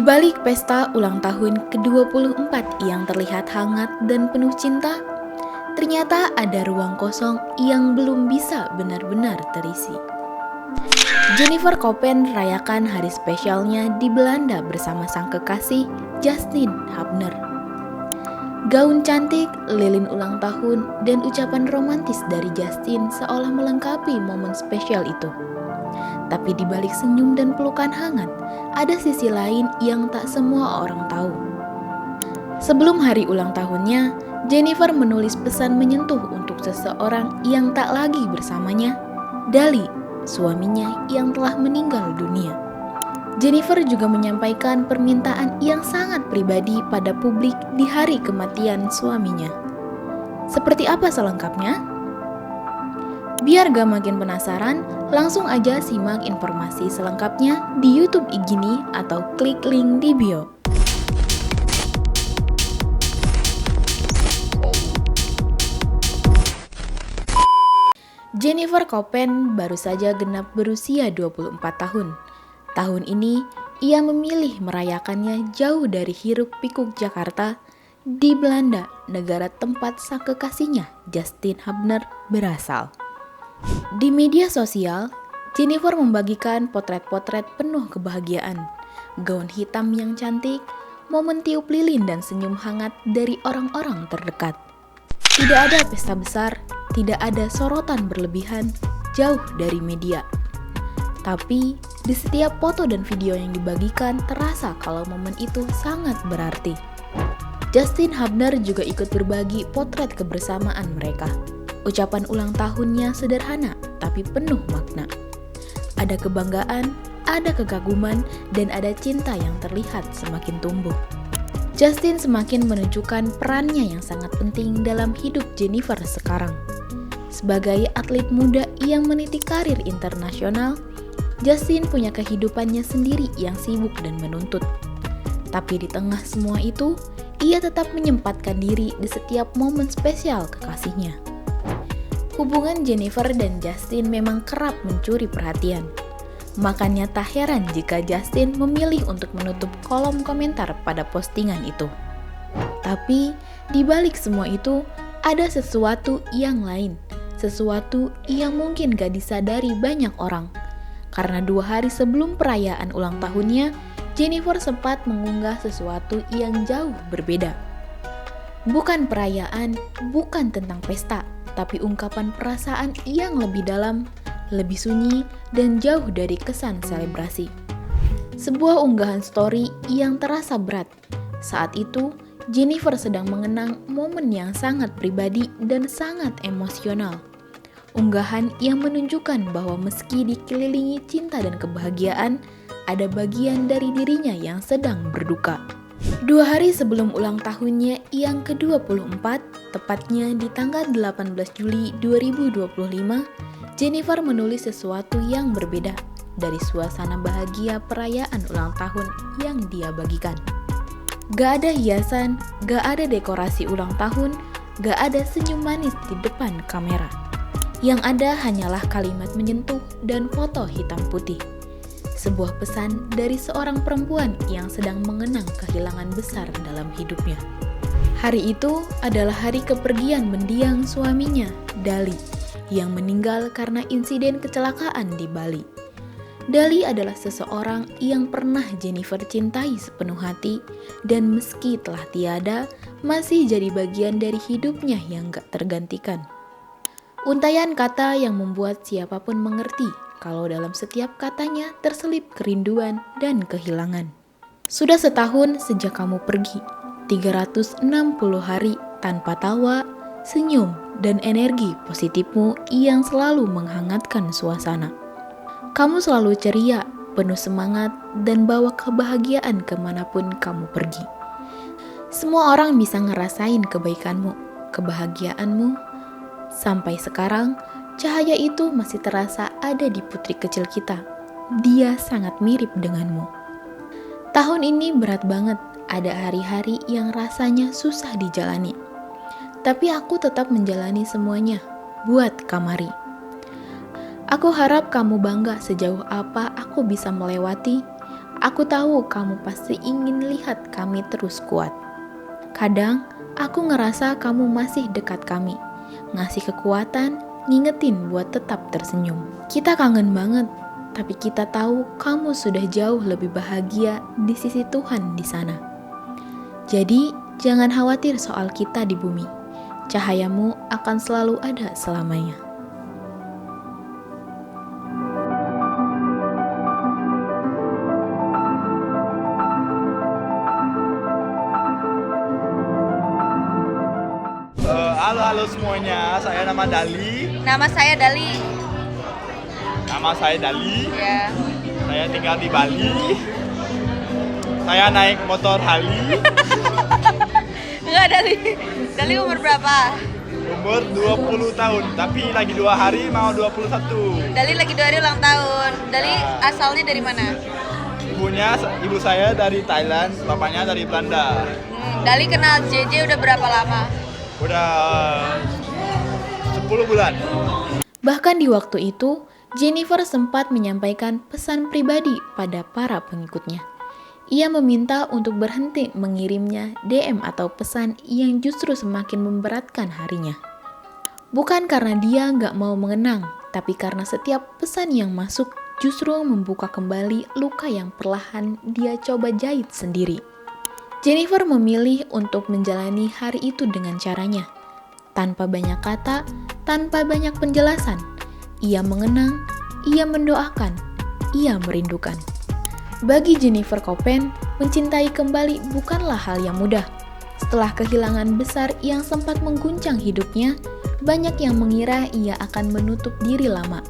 balik pesta ulang tahun ke-24 yang terlihat hangat dan penuh cinta, ternyata ada ruang kosong yang belum bisa benar-benar terisi. Jennifer Koppen rayakan hari spesialnya di Belanda bersama sang kekasih Justin Hubner. Gaun cantik, lilin ulang tahun, dan ucapan romantis dari Justin seolah melengkapi momen spesial itu. Tapi di balik senyum dan pelukan hangat, ada sisi lain yang tak semua orang tahu. Sebelum hari ulang tahunnya, Jennifer menulis pesan menyentuh untuk seseorang yang tak lagi bersamanya, Dali, suaminya yang telah meninggal dunia. Jennifer juga menyampaikan permintaan yang sangat pribadi pada publik di hari kematian suaminya. Seperti apa selengkapnya? Biar gak makin penasaran, langsung aja simak informasi selengkapnya di YouTube Igini atau klik link di bio. Jennifer Koppen baru saja genap berusia 24 tahun. Tahun ini, ia memilih merayakannya jauh dari hiruk-pikuk Jakarta di Belanda, negara tempat sang kekasihnya, Justin Hubner, berasal. Di media sosial, Jennifer membagikan potret-potret penuh kebahagiaan, gaun hitam yang cantik, momen tiup lilin dan senyum hangat dari orang-orang terdekat. Tidak ada pesta besar, tidak ada sorotan berlebihan, jauh dari media. Tapi, di setiap foto dan video yang dibagikan terasa kalau momen itu sangat berarti. Justin Hubner juga ikut berbagi potret kebersamaan mereka. Ucapan ulang tahunnya sederhana, tapi penuh makna. Ada kebanggaan, ada kekaguman, dan ada cinta yang terlihat semakin tumbuh. Justin semakin menunjukkan perannya yang sangat penting dalam hidup Jennifer sekarang. Sebagai atlet muda yang meniti karir internasional, Justin punya kehidupannya sendiri yang sibuk dan menuntut. Tapi di tengah semua itu, ia tetap menyempatkan diri di setiap momen spesial kekasihnya. Hubungan Jennifer dan Justin memang kerap mencuri perhatian. Makanya tak heran jika Justin memilih untuk menutup kolom komentar pada postingan itu. Tapi, di balik semua itu, ada sesuatu yang lain. Sesuatu yang mungkin gak disadari banyak orang. Karena 2 hari sebelum perayaan ulang tahunnya, Jennifer sempat mengunggah sesuatu yang jauh berbeda. Bukan perayaan, bukan tentang pesta, tapi ungkapan perasaan yang lebih dalam, lebih sunyi, dan jauh dari kesan selebrasi. Sebuah unggahan story yang terasa berat. Saat itu, Jennifer sedang mengenang momen yang sangat pribadi dan sangat emosional. Unggahan yang menunjukkan bahwa meski dikelilingi cinta dan kebahagiaan, ada bagian dari dirinya yang sedang berduka. 2 hari sebelum ulang tahunnya yang ke-24, tepatnya di tanggal 18 Juli 2025, Jennifer menulis sesuatu yang berbeda dari suasana bahagia perayaan ulang tahun yang dia bagikan. Gak ada hiasan, gak ada dekorasi ulang tahun, gak ada senyum manis di depan kamera. Yang ada hanyalah kalimat menyentuh dan foto hitam putih. Sebuah pesan dari seorang perempuan yang sedang mengenang kehilangan besar dalam hidupnya. Hari itu adalah hari kepergian mendiang suaminya, Dali, yang meninggal karena insiden kecelakaan di Bali. Dali adalah seseorang yang pernah Jennifer cintai sepenuh hati dan meski telah tiada, masih jadi bagian dari hidupnya yang gak tergantikan. Untaian kata yang membuat siapapun mengerti kalau dalam setiap katanya terselip kerinduan dan kehilangan. Sudah setahun sejak kamu pergi, 360 hari tanpa tawa, senyum, dan energi positifmu yang selalu menghangatkan suasana. Kamu selalu ceria, penuh semangat, dan bawa kebahagiaan kemanapun kamu pergi. Semua orang bisa ngerasain kebaikanmu, kebahagiaanmu. Sampai sekarang, cahaya itu masih terasa ada di putri kecil kita. Dia sangat mirip denganmu. Tahun ini berat banget, ada hari-hari yang rasanya susah dijalani. Tapi aku tetap menjalani semuanya, buat Kamari. Aku harap kamu bangga sejauh apa aku bisa melewati, Aku tahu kamu pasti ingin lihat kami terus kuat. Kadang, aku ngerasa kamu masih dekat kami, ngasih kekuatan, ngingetin buat tetap tersenyum. Kita kangen banget, tapi kita tahu kamu sudah jauh lebih bahagia di sisi Tuhan di sana. Jadi, jangan khawatir soal kita di bumi. Cahayamu akan selalu ada selamanya. Halo semuanya, saya nama Dali. Nama saya Dali. Nama saya Dali. Ya. Saya tinggal di Bali. Saya naik motor Harley. Enggak, Dali. Dali umur berapa? Umur 20 tahun, tapi lagi 2 hari mau 21. Dali lagi 2 hari ulang tahun. Dali asalnya dari mana? Ibu saya dari Thailand, bapaknya dari Belanda. Dali kenal JJ udah berapa lama? Udah 10 bulan. Bahkan di waktu itu, Jennifer sempat menyampaikan pesan pribadi pada para pengikutnya. Ia meminta untuk berhenti mengirimnya DM atau pesan yang justru semakin memberatkan harinya. Bukan karena dia nggak mau mengenang, tapi karena setiap pesan yang masuk justru membuka kembali luka yang perlahan dia coba jahit sendiri. Jennifer memilih untuk menjalani hari itu dengan caranya. Tanpa banyak kata, tanpa banyak penjelasan. Ia mengenang, ia mendoakan, ia merindukan. Bagi Jennifer Koppen, mencintai kembali bukanlah hal yang mudah. Setelah kehilangan besar yang sempat mengguncang hidupnya, banyak yang mengira ia akan menutup diri lama.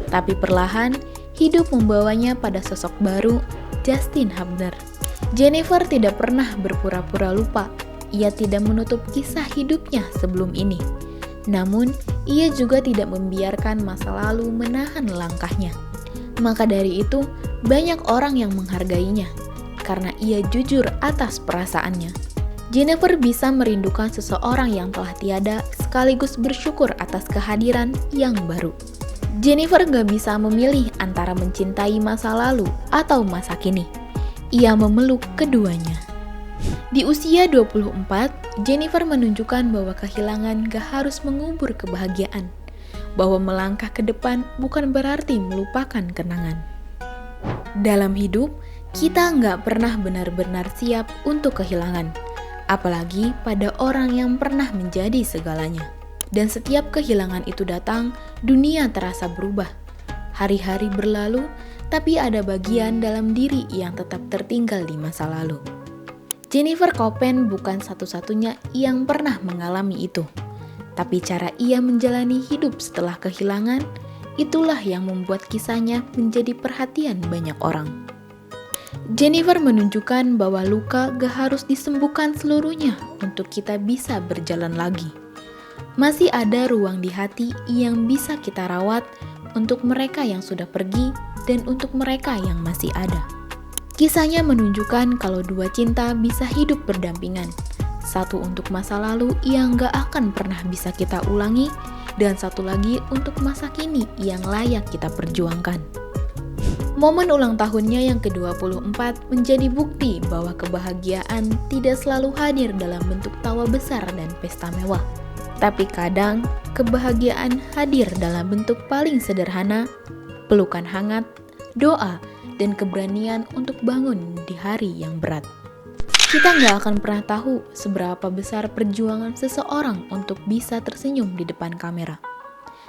Tapi perlahan, hidup membawanya pada sosok baru, Justin Hubner. Jennifer tidak pernah berpura-pura lupa. Ia tidak menutup kisah hidupnya sebelum ini. Namun, ia juga tidak membiarkan masa lalu menahan langkahnya. Maka dari itu, banyak orang yang menghargainya karena ia jujur atas perasaannya. Jennifer bisa merindukan seseorang yang telah tiada sekaligus bersyukur atas kehadiran yang baru. Jennifer gak bisa memilih antara mencintai masa lalu atau masa kini. Ia memeluk keduanya. Di usia 24, Jennifer menunjukkan bahwa kehilangan gak harus mengubur kebahagiaan. Bahwa melangkah ke depan bukan berarti melupakan kenangan. Dalam hidup, kita gak pernah benar-benar siap untuk kehilangan. Apalagi pada orang yang pernah menjadi segalanya. Dan setiap kehilangan itu datang, dunia terasa berubah. Hari-hari berlalu, tapi ada bagian dalam diri yang tetap tertinggal di masa lalu. Jennifer Koppen bukan satu-satunya yang pernah mengalami itu. Tapi cara ia menjalani hidup setelah kehilangan, itulah yang membuat kisahnya menjadi perhatian banyak orang. Jennifer menunjukkan bahwa luka gak harus disembuhkan seluruhnya untuk kita bisa berjalan lagi. Masih ada ruang di hati yang bisa kita rawat untuk mereka yang sudah pergi dan untuk mereka yang masih ada. Kisahnya menunjukkan kalau dua cinta bisa hidup berdampingan. Satu untuk masa lalu yang gak akan pernah bisa kita ulangi, dan satu lagi untuk masa kini yang layak kita perjuangkan. Momen ulang tahunnya yang ke-24 menjadi bukti bahwa kebahagiaan tidak selalu hadir dalam bentuk tawa besar dan pesta mewah. Tapi kadang, kebahagiaan hadir dalam bentuk paling sederhana, pelukan hangat, doa, dan keberanian untuk bangun di hari yang berat. Kita nggak akan pernah tahu seberapa besar perjuangan seseorang untuk bisa tersenyum di depan kamera.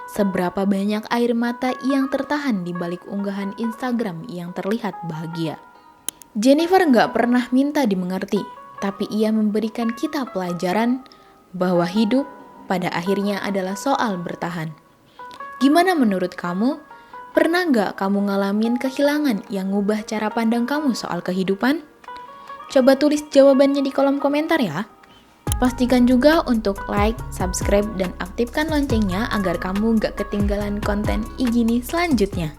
Seberapa banyak air mata yang tertahan di balik unggahan Instagram yang terlihat bahagia. Jennifer nggak pernah minta dimengerti, tapi ia memberikan kita pelajaran bahwa hidup pada akhirnya adalah soal bertahan. Gimana menurut kamu? Pernah nggak kamu ngalamin kehilangan yang ngubah cara pandang kamu soal kehidupan? Coba tulis jawabannya di kolom komentar ya. Pastikan juga untuk like, subscribe, dan aktifkan loncengnya agar kamu nggak ketinggalan konten Igini selanjutnya.